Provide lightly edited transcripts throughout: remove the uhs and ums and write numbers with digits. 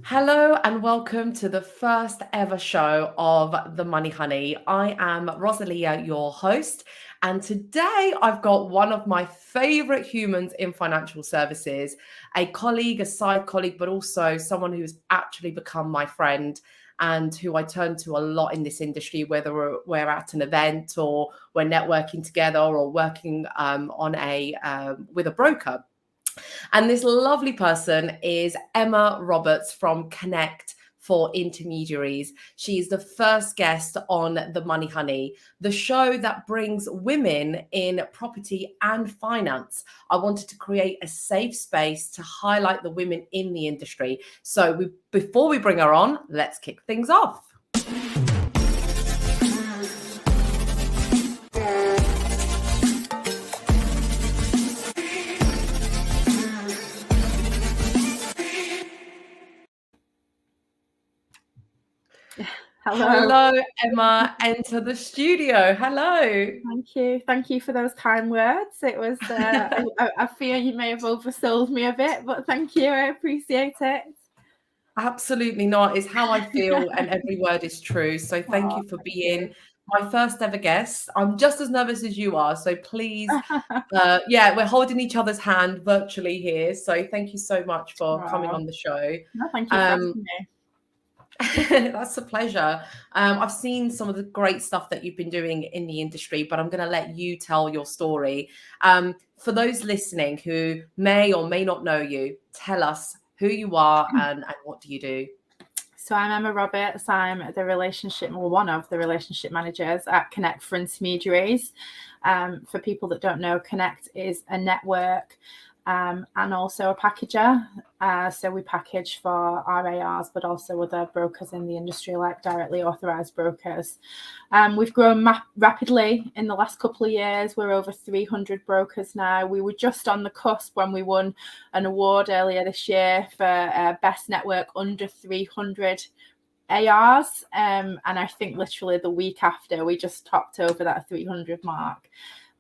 Hello and welcome to the first ever show of The Money Honey. I am Rosalia, your host, and today I've got one of my favorite humans in financial services, a colleague, a side colleague, but also someone who's actually become my friend and who I turn to a lot in this industry, whether we're at an event or we're networking together or working with a broker. And this lovely person is Emma Roberts from Connect for Intermediaries. She's the first guest on The Money Honey, the show that brings women in property and finance. I wanted to create a safe space to highlight the women in the industry. So before we bring her on, let's kick things off. Hello, Emma. Enter the studio. Hello. Thank you for those kind words. It was, I fear you may have oversold me a bit, but thank you. I appreciate it. Absolutely not. It's how I feel, and every word is true. So thank you for being my first ever guest. I'm just as nervous as you are. So please, we're holding each other's hand virtually here. So thank you so much for coming on the show. No, thank you for asking me. That's a pleasure. I've seen some of the great stuff that you've been doing in the industry, but I'm going to let you tell your story. For those listening who may or may not know you, tell us who you are and what do you do? So I'm Emma Roberts. I'm one of the relationship managers at Connect for Intermediaries. For people that don't know, Connect is a network and also a packager. So we package for RARs, but also other brokers in the industry, like directly authorised brokers. We've grown rapidly in the last couple of years. We're over 300 brokers now. We were just on the cusp when we won an award earlier this year for Best Network under 300 ARs. And I think literally the week after, we just topped over that 300 mark.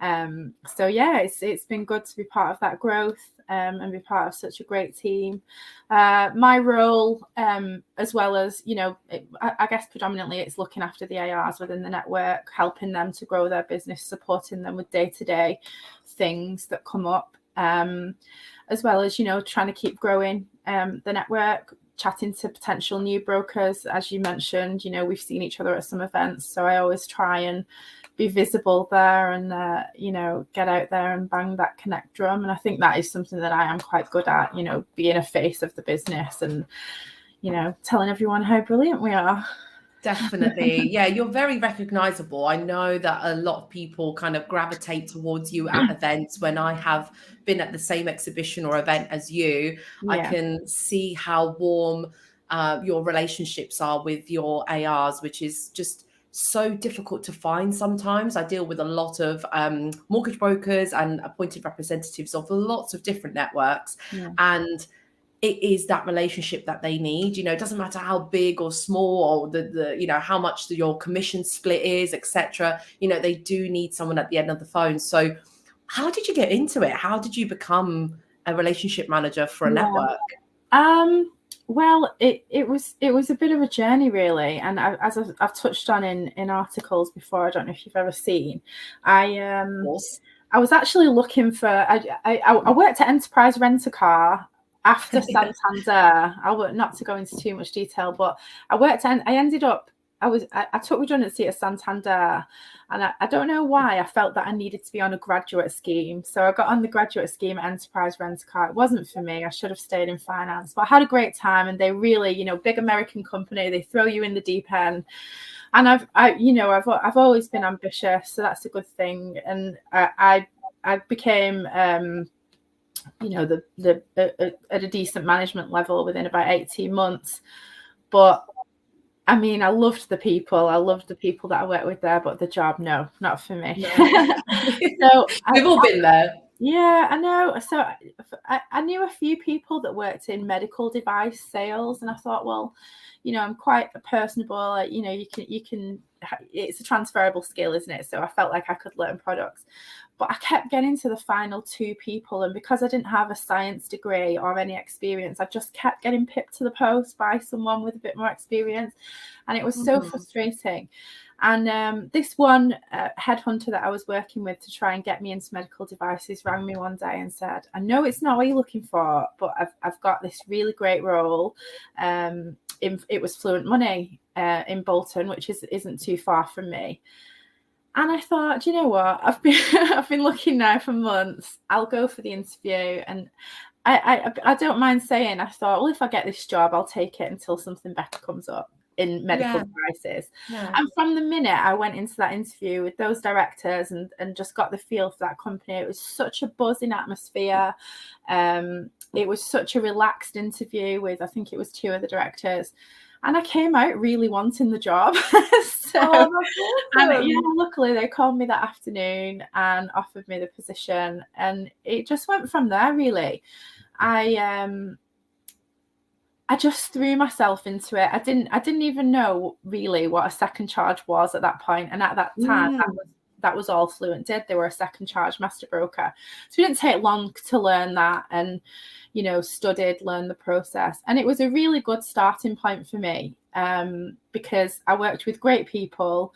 So yeah, it's been good to be part of that growth and be part of such a great team. My role, as well as, I guess predominantly it's looking after the ARs within the network, helping them to grow their business, supporting them with day-to-day things that come up, as well as, trying to keep growing the network, chatting to potential new brokers. As you mentioned, we've seen each other at some events, so I always try and be visible there and get out there and bang that Connect drum. And I think that is something that I am quite good at, being a face of the business and telling everyone how brilliant we are. Definitely. Yeah, you're very recognizable. I know that a lot of people kind of gravitate towards you at events. When I have been at the same exhibition or event as you, I can see how warm your relationships are with your ARs, which is just so difficult to find sometimes. I deal with a lot of mortgage brokers and appointed representatives of lots of different networks. And it is that relationship that they need. It doesn't matter how big or small or the how much your commission split is, etc. They do need someone at the end of the phone. So how did you get into it? How did you become a relationship manager for a network? Well, it was a bit of a journey, really, and as I've touched on in articles before. I don't know if you've ever seen. I was actually looking for. I worked at Enterprise Rent a Car after Santander. Not to go into too much detail, but I took redundancy at Santander, and I don't know why I felt that I needed to be on a graduate scheme. So I got on the graduate scheme at Enterprise Rent a Car. It wasn't for me. I should have stayed in finance, but I had a great time, and they really, big American company, they throw you in the deep end. And I've always been ambitious, so that's a good thing. And I became at a decent management level within about 18 months. But I mean, I loved the people. I loved the people that I worked with there, but the job, no, not for me. So we've all been there. Yeah, I know. So I knew a few people that worked in medical device sales, and I thought, well, I'm quite personable. You can. It's a transferable skill, isn't it? So I felt like I could learn products. But I kept getting to the final 2 people, and because I didn't have a science degree or any experience, I just kept getting pipped to the post by someone with a bit more experience, and it was so frustrating. And this one headhunter that I was working with to try and get me into medical devices rang me one day and said, "I know it's not what you're looking for, but I've got this really great role." It was Fluent Money in Bolton, which isn't too far from me. And I thought, do you know what? I've been looking now for months. I'll go for the interview, and I don't mind saying, I thought, well, if I get this job, I'll take it until something better comes up in medical devices. And from the minute I went into that interview with those directors and just got the feel for that company, it was such a buzzing atmosphere. It was such a relaxed interview with, I think it was 2 of the directors. And I came out really wanting the job. That's awesome. Luckily they called me that afternoon and offered me the position, and it just went from there. Really, I just threw myself into it. I didn't even know really what a second charge was at that point, and at that time that was all Fluent did. They were a second charge master broker, so it didn't take long to learn that, and learned the process. And it was a really good starting point for me, because I worked with great people,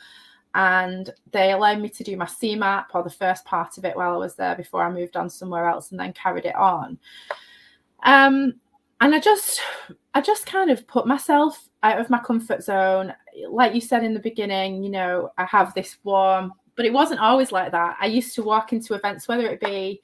and they allowed me to do my CMAP, or the first part of it, while I was there before I moved on somewhere else and then carried it on. And I just kind of put myself out of my comfort zone. Like you said in the beginning, I have this warm, but it wasn't always like that. I used to walk into events, whether it be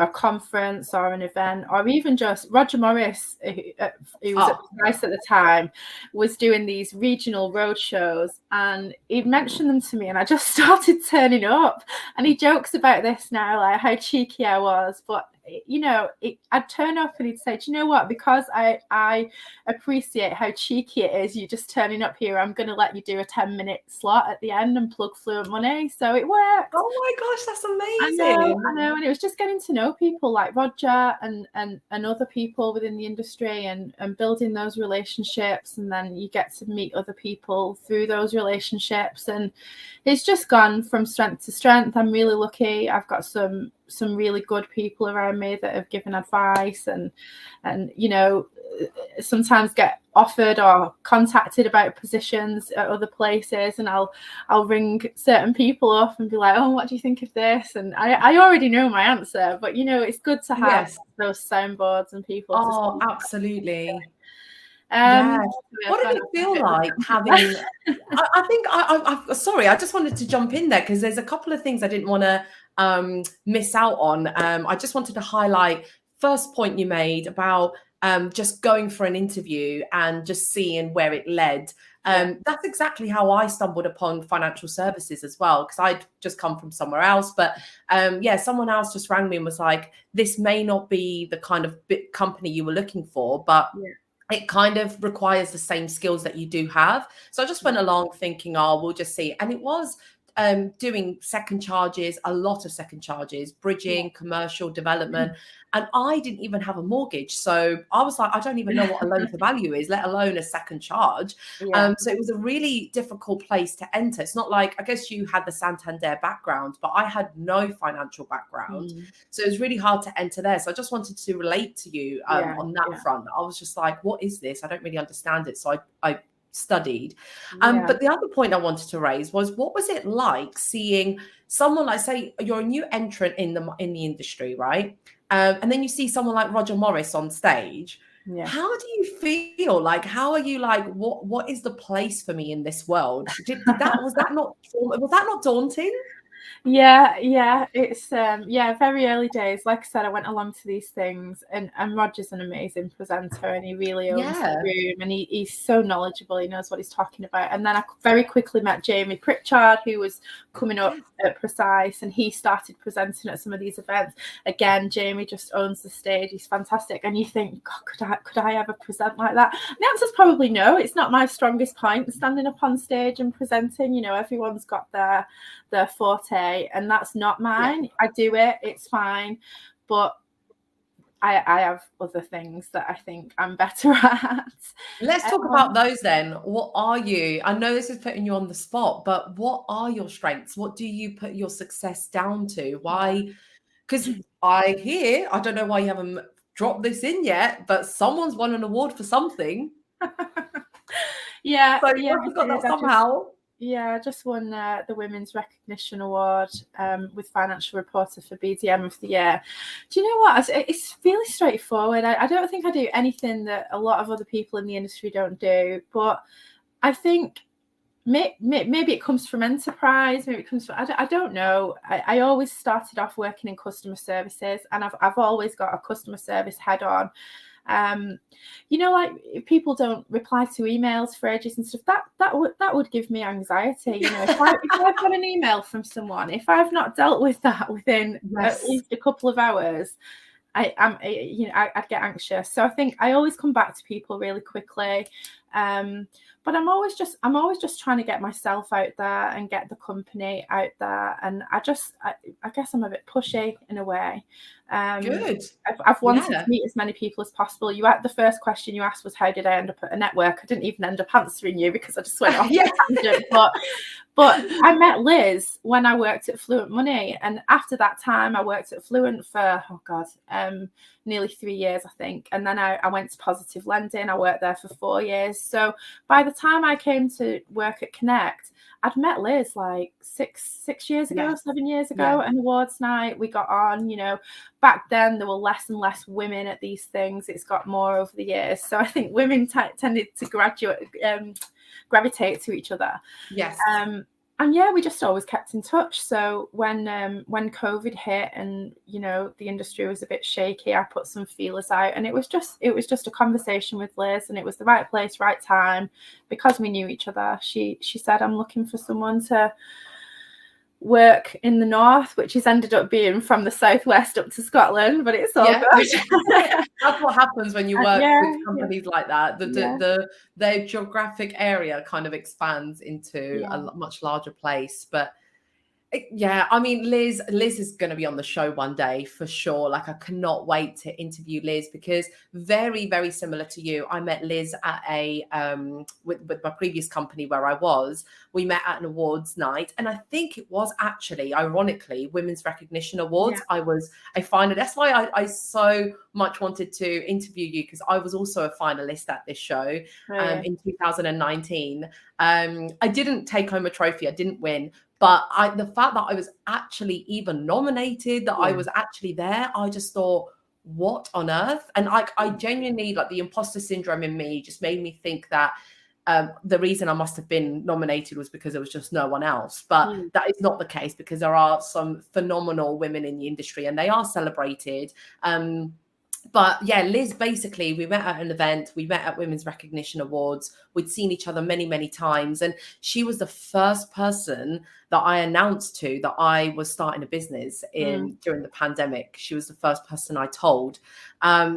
a conference or an event, or even just Roger Morris, who was at Price at the time, was doing these regional road shows, and he'd mentioned them to me, and I just started turning up. And he jokes about this now, like how cheeky I was, but I'd turn up and he'd say, do you know what, because I appreciate how cheeky it is, you just turning up here, I'm going to let you do a 10-minute slot at the end and plug Fluent Money. So it worked. Oh my gosh, that's amazing. I know. And it was just getting to know people like Roger and other people within the industry, and building those relationships, and then you get to meet other people through those relationships, and it's just gone from strength to strength. I'm really lucky. I've got some really good people around me that have given advice, and sometimes get offered or contacted about positions at other places, and I'll ring certain people up and be like, oh, what do you think of this? And I already know my answer, but it's good to have those soundboards and people. Oh, absolutely. What did it feel like having I think I sorry, I just wanted to jump in there because there's a couple of things I didn't want to miss out on. I just wanted to highlight first point you made about just going for an interview and just seeing where it led. That's exactly how I stumbled upon financial services as well, because I'd just come from somewhere else. But someone else just rang me and was like, this may not be the kind of big company you were looking for, but it kind of requires the same skills that you do have. So I just went along thinking, oh, we'll just see. And it was doing second charges, a lot of second charges, bridging, commercial development. And I didn't even have a mortgage. So I was like, I don't even know what a loan to value is, let alone a second charge. So it was a really difficult place to enter. It's not like, I guess you had the Santander background, but I had no financial background. So it was really hard to enter there. So I just wanted to relate to you on that front. I was just like, what is this? I don't really understand it. So I studied. But the other point I wanted to raise was, what was it like seeing someone, like, say you're a new entrant in the industry, right? And then you see someone like Roger Morris on stage. How do you feel? Like, how are you like, what is the place for me in this world? Was that not daunting? It's very early days. Like I said, I went along to these things, and Roger's an amazing presenter, and he really owns the room, and he's so knowledgeable. He knows what he's talking about. And then I very quickly met Jamie Pritchard, who was coming up at Precise, and he started presenting at some of these events. Again, Jamie just owns the stage. He's fantastic. And you think, God, could I ever present like that? And the answer's probably no. It's not my strongest point, standing up on stage and presenting. Everyone's got their forte, and that's not mine. I do it, it's fine, but I have other things that I think I'm better at. Let's talk about those then. What are you? I know this is putting you on the spot, but what are your strengths? What do you put your success down to? Yeah. Why? Because I don't know why you haven't dropped this in yet, but someone's won an award for something. Yeah, So you yeah, must have I got did. that somehow. I just won the Women's Recognition Award with Financial Reporter for BDM of the Year. Do you know what? It's really straightforward. I don't think I do anything that a lot of other people in the industry don't do, but I think maybe it comes from enterprise. Maybe it comes from I don't know. I always started off working in customer services, and I've always got a customer service head on. Like if people don't reply to emails for ages and stuff, that would give me anxiety. If I've got an email from someone, if I've not dealt with that within at Yes. least a couple of hours, I'd get anxious. So I think I always come back to people really quickly. But I'm always just trying to get myself out there and get the company out there. And I guess I'm a bit pushy in a way. Good. I've wanted Yeah. to meet as many people as possible. The first question you asked was, how did I end up at a network? I didn't even end up answering you because I just went off Yeah. on a tangent. But I met Liz when I worked at Fluent Money. And after that time, I worked at Fluent for, nearly 3 years, I think. And then I went to Positive Lending. I worked there for 4 years. So by the time I came to work at Connect, I'd met Liz like 6 years ago, Yes. 7 years ago, Yeah. at an awards night. We got on, back then there were less and less women at these things. It's got more over the years. So I think women tended to gravitate to each other. Yes. And yeah, we just always kept in touch. So when COVID hit and the industry was a bit shaky, I put some feelers out, and it was just a conversation with Liz, and it was the right place, right time, because we knew each other. She said, I'm looking for someone to work in the north, which has ended up being from the southwest up to Scotland, but it's all good. That's what happens when you work with companies like that. Their geographic area kind of expands into a much larger place. But yeah, I mean, Liz is going to be on the show one day for sure. Like, I cannot wait to interview Liz, because very, very similar to you, I met Liz at a with my previous company where I was. We met at an awards night, and I think it was actually, ironically, Women's Recognition Awards. I was a finalist. That's why I so much wanted to interview you, because I was also a finalist at this show in 2019. I didn't take home a trophy. I didn't win. But the fact that I was actually even nominated, that I was actually there, I just thought, what on earth? And I genuinely, like, the imposter syndrome in me just made me think that the reason I must have been nominated was because there was just no one else. But that is not the case, because there are some phenomenal women in the industry, and they are celebrated. But yeah, Liz, basically, we met at an event. We met at Women's Recognition Awards. We'd seen each other many, many times. And she was the first person that I announced to that I was starting a business during the pandemic. She was the first person I told.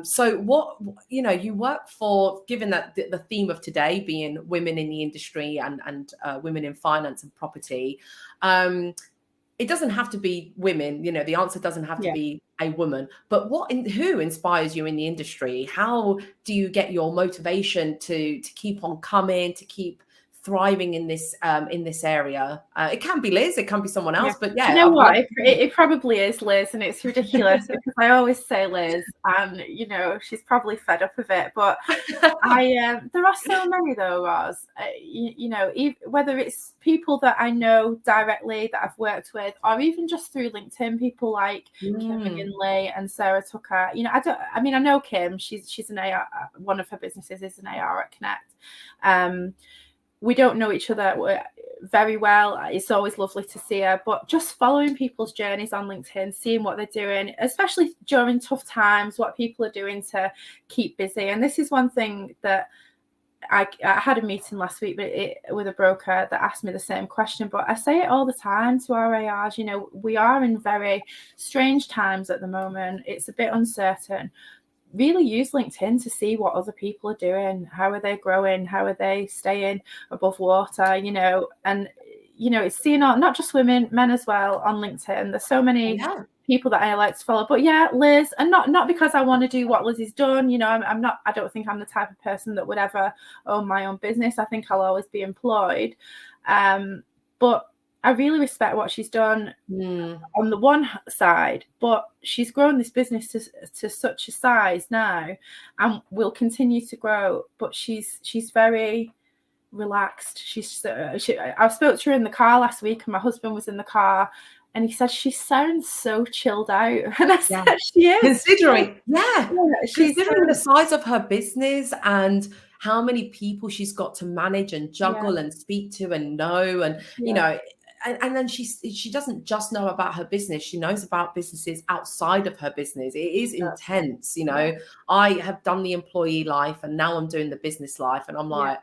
So what, you work for, given that the theme of today being women in the industry and women in finance and property, it doesn't have to be women, the answer doesn't have to be a woman, but who inspires you in the industry? How do you get your motivation to keep on coming, to keep thriving in this area? It can be Liz, it can be someone else, but yeah. You know what? It probably is Liz, and it's ridiculous because I always say Liz, and she's probably fed up of it. But there are so many though, Roz. Whether it's people that I know directly that I've worked with, or even just through LinkedIn, people like Kim McGinley and Sarah Tucker. I know Kim. She's an AR. One of her businesses is an AR at Connect. We don't know each other very well. It's always lovely to see her, but just following people's journeys on LinkedIn, seeing what they're doing, especially during tough times, what people are doing to keep busy. And this is one thing that I had a meeting last week with a broker that asked me the same question, but I say it all the time to our ARs. We are in very strange times at the moment. It's a bit uncertain. Really use LinkedIn to see what other people are doing. How are they growing? How are they staying above water? And it's seeing not just women, men as well on LinkedIn. There's so many people that I like to follow. But yeah, Liz, and not because I want to do what Liz has done. You know, I'm not. I don't think I'm the type of person that would ever own my own business. I think I'll always be employed. But I really respect what she's done on the one side, but she's grown this business to such a size now, and will continue to grow. But she's very relaxed. I spoke to her in the car last week, and my husband was in the car, and he said she sounds so chilled out. And I said she is. Considering the size of her business and how many people she's got to manage and juggle and speak to and know, and you know, and then she doesn't just know about her business, she knows about businesses outside of her business. It is intense, you know. I have done the employee life and now I'm doing the business life, and I'm like,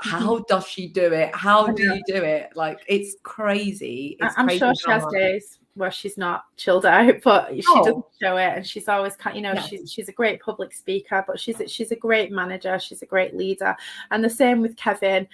how does she do it? How do you do it? Like, it's crazy. I'm sure she has days where she's not chilled out, but she doesn't show it. And she's always kind, you know, she's a great public speaker, but she's a great manager. She's a great leader. And the same with Kevin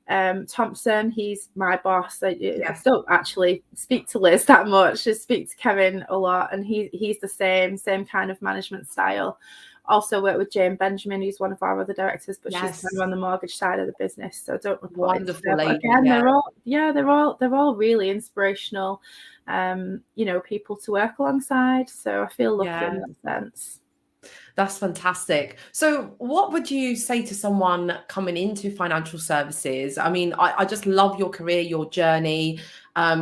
Thompson. He's my boss. I don't actually speak to Liz that much. I speak to Kevin a lot, and he's the same kind of management style. Also work with Jane Benjamin, who's one of our other directors, but she's kind of on the mortgage side of the business, so don't report. Wonderful lady. Again, they're all really inspirational, you know, people to work alongside. So I feel lucky in that sense. That's fantastic. So what would you say to someone coming into financial services? I mean, I just love your career, your journey.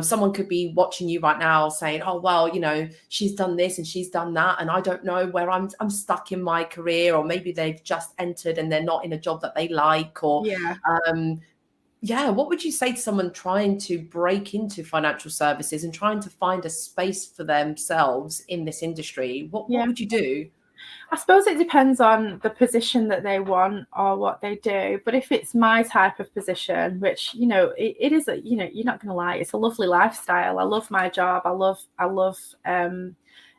Someone could be watching you right now saying, oh, well, you know, she's done this and she's done that, and I don't know where I'm stuck in my career, or maybe they've just entered and they're not in a job that they like, or what would you say to someone trying to break into financial services and trying to find a space for themselves in this industry? What would you do? I suppose it depends on the position that they want or what they do. But if it's my type of position, which, you know, it is, you know, you're not going to lie, it's a lovely lifestyle. I love my job. I love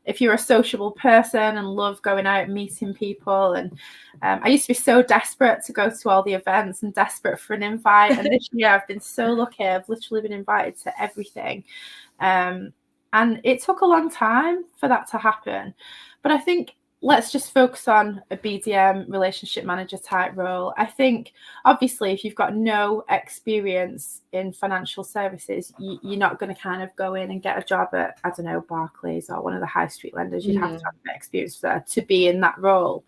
if you're a sociable person and love going out and meeting people. And I used to be so desperate to go to all the events and desperate for an invite. And this year I've been so lucky. I've literally been invited to everything. And it took a long time for that to happen. But I think let's just focus on a BDM, relationship manager type role. I think, obviously, if you've got no experience in financial services, you're not going to kind of go in and get a job at, I don't know, Barclays or one of the high street lenders. You'd have to have experience there to be in that role.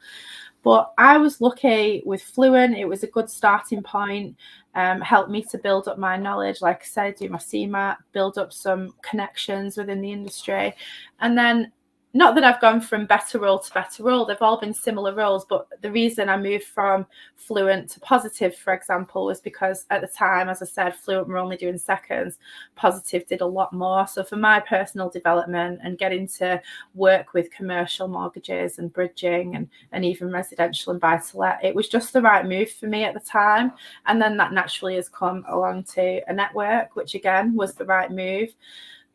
But I was lucky with Fluent. It was a good starting point, helped me to build up my knowledge, like I said, do my CMAT, build up some connections within the industry. And then, not that I've gone from better role to better role, they've all been similar roles, but the reason I moved from Fluent to Positive, for example, was because at the time, as I said, Fluent were only doing seconds, Positive did a lot more. So for my personal development and getting to work with commercial mortgages and bridging and even residential and buy-to-let, it was just the right move for me at the time. And then that naturally has come along to a network, which again was the right move.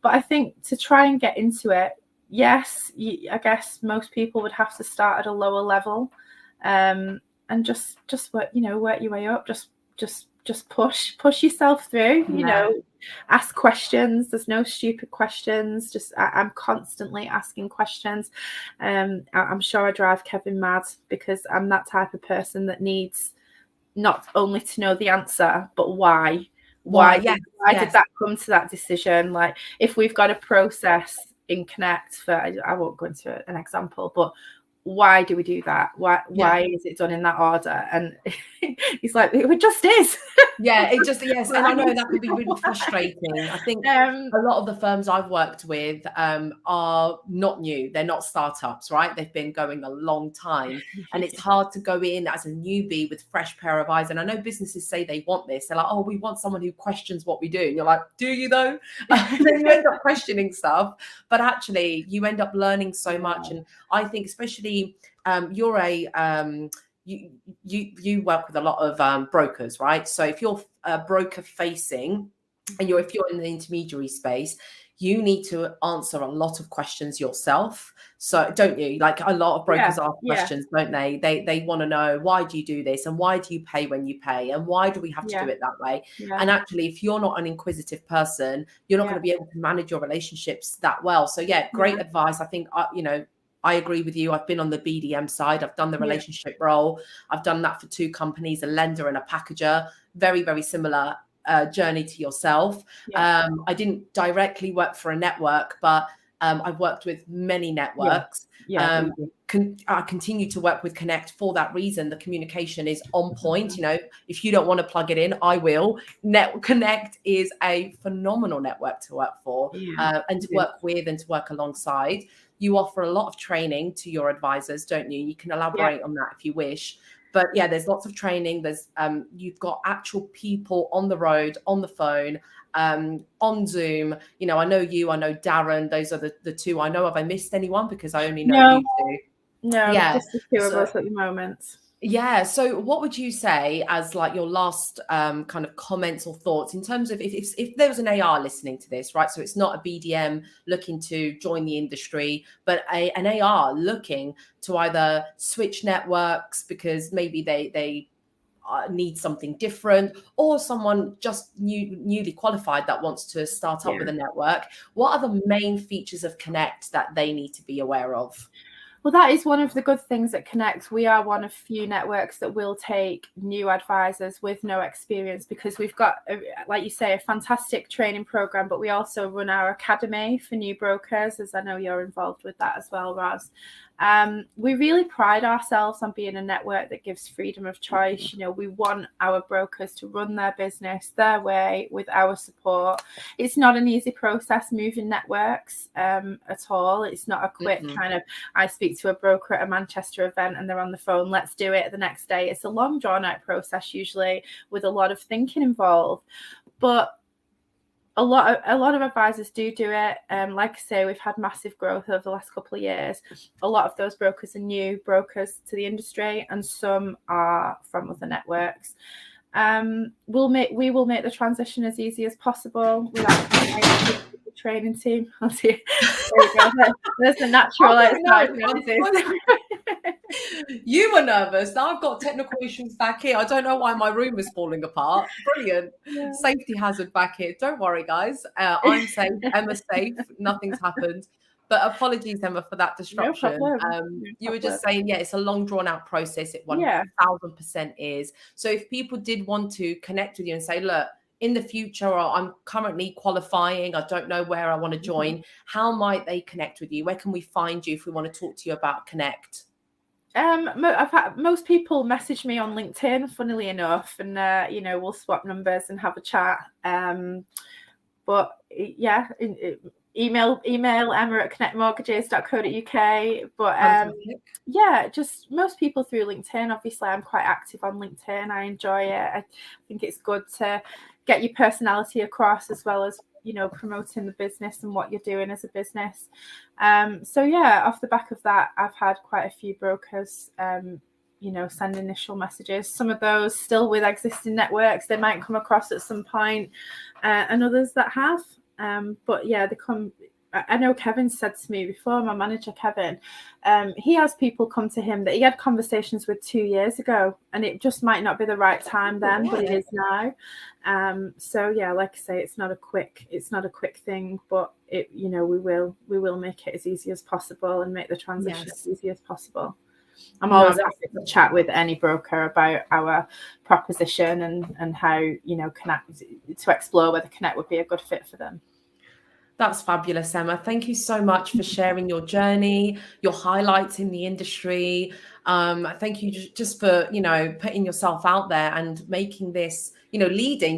But I think to try and get into it, yes, I guess most people would have to start at a lower level, and just work your way up. Just push yourself through. You know, ask questions. There's no stupid questions. I'm constantly asking questions. I'm sure I drive Kevin mad because I'm that type of person that needs not only to know the answer, but why. Why did that come to that decision? Like, if we've got a process in Connect for, I won't go into an example, but why do we do that? Why is it done in that order? And he's like, it just is. It just, yes. And I know that could be really frustrating. I think a lot of the firms I've worked with are not new. They're not startups, right? They've been going a long time. And it's hard to go in as a newbie with fresh pair of eyes. And I know businesses say they want this. They're like, oh, we want someone who questions what we do. And you're like, do you though? And then you end up questioning stuff. But actually, you end up learning so much. And I think especially you're you work with a lot of brokers, right? So if you're broker facing and if you're in the intermediary space, you need to answer a lot of questions yourself. So don't you? Like a lot of brokers ask questions, don't they? They want to know, why do you do this? And why do you pay when you pay? And why do we have to do it that way? And actually, if you're not an inquisitive person, you're not going to be able to manage your relationships that well. So yeah, great advice. I think, I agree with you. I've been on the BDM side. I've done the relationship role. I've done that for 2 companies, a lender and a packager. Very, very similar journey to yourself. I didn't directly work for a network, but I've worked with many networks. I continue to work with Connect for that reason. The communication is on point. You know, if you don't want to plug it in, I will. Connect is a phenomenal network to work for, and to work with and to work alongside. You offer a lot of training to your advisors, don't you? You can elaborate on that if you wish. But yeah, there's lots of training. There's you've got actual people on the road, on the phone, on Zoom. You know, I know you, I know Darren. Those are the 2 I know. Have I missed anyone? Because I only know you 2. No, just the 2 of us at the moment. Yeah. So what would you say as like your last kind of comments or thoughts in terms of if there was an AR listening to this, right? So it's not a BDM looking to join the industry, but an AR looking to either switch networks because maybe they need something different, or someone just newly qualified that wants to start up with a network. What are the main features of Connect that they need to be aware of? Well, that is one of the good things at Connect. We are one of few networks that will take new advisors with no experience, because we've got, like you say, a fantastic training program, but we also run our academy for new brokers, as I know you're involved with that as well, Roz. We really pride ourselves on being a network that gives freedom of choice. You know, we want our brokers to run their business their way with our support. It's not an easy process moving networks at all. It's not a quick kind of, I speak to a broker at a Manchester event and they're on the phone, let's do it the next day. It's a long drawn out process, usually with a lot of thinking involved. But a lot of advisors do it. Like I say, we've had massive growth over the last couple of years. A lot of those brokers are new brokers to the industry, and some are from other networks. We will make the transition as easy as possible without the training team. I'll see. There you go. There's the natural You were nervous. Now I've got technical issues back here. I don't know why my room is falling apart. Brilliant. Safety hazard back here. Don't worry, guys. I'm safe. Emma's safe. Nothing's happened. But apologies, Emma, for that disruption. You were just saying, it's a long drawn out process. It 1000% is. So if people did want to connect with you and say, look, in the future, or I'm currently qualifying, I don't know where I want to join, how might they connect with you? Where can we find you if we want to talk to you about Connect? I've had most people message me on LinkedIn, funnily enough, and we'll swap numbers and have a chat. But yeah, email emma@connectmortgages.co.uk. But just most people through LinkedIn. Obviously, I'm quite active on LinkedIn. I enjoy it. I think it's good to get your personality across, as well as promoting the business and what you're doing as a business. Off the back of that, I've had quite a few brokers send initial messages. Some of those still with existing networks they might come across at some point, and others that have. They come. I know Kevin said to me before, my manager Kevin, he has people come to him that he had conversations with 2 years ago, and it just might not be the right time then, but it is now. Like I say, it's not a quick thing, but we will make it as easy as possible and make the transition as easy as possible. I'm always happy to chat with any broker about our proposition and how Connect, to explore whether Connect would be a good fit for them. That's fabulous, Emma. Thank you so much for sharing your journey, your highlights in the industry. Thank you just for, putting yourself out there and making this, you're leading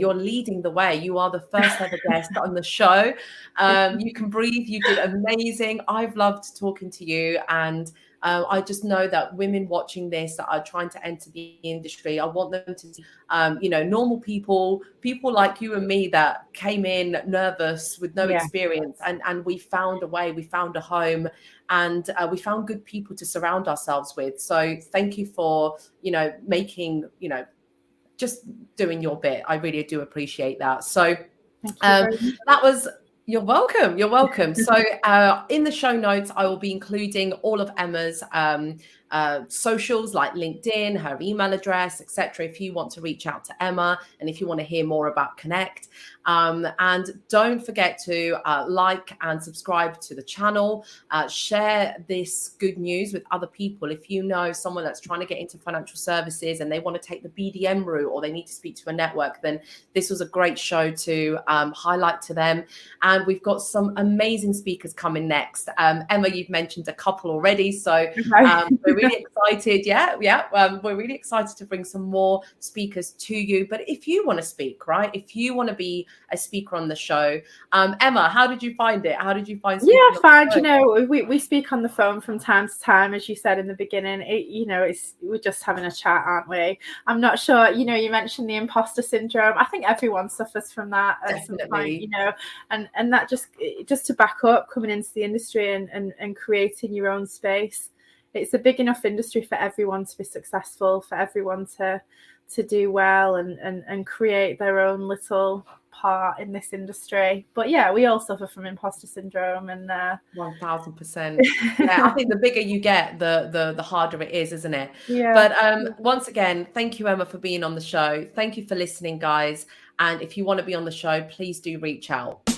the way. You are the first ever guest on the show. You can breathe. You did amazing. I've loved talking to you. And I just know that women watching this that are trying to enter the industry, I want them to see, normal people like you and me that came in nervous with no experience, and we found a way, we found a home, and we found good people to surround ourselves with. So thank you for, making, just doing your bit. I really do appreciate that. So that was You're welcome. You're welcome. So, in the show notes, I will be including all of Emma's socials, like LinkedIn, her email address, etc. If you want to reach out to Emma and if you want to hear more about Connect, and don't forget to like and subscribe to the channel. Share this good news with other people. If you know someone that's trying to get into financial services and they want to take the BDM route or they need to speak to a network, then this was a great show to highlight to them. And we've got some amazing speakers coming next. Emma, you've mentioned a couple already, so we're really excited. We're really excited to bring some more speakers to you. But if you want to speak, right? If you want to be a speaker on the show, Emma, how did you find it? How did you find speaking? Yeah, fine. You know, we speak on the phone from time to time, as you said in the beginning. We're just having a chat, aren't we? I'm not sure. You know, you mentioned the imposter syndrome. I think everyone suffers from that at some point. You know, and that just to back up coming into the industry and creating your own space. It's a big enough industry for everyone to be successful, for everyone to do well and create their own little part in this industry. But yeah, we all suffer from imposter syndrome, and 1000%. Yeah, I think the bigger you get, the harder it is, isn't it? Yeah. But once again, thank you, Emma, for being on the show. Thank you for listening, guys. And if you want to be on the show, please do reach out.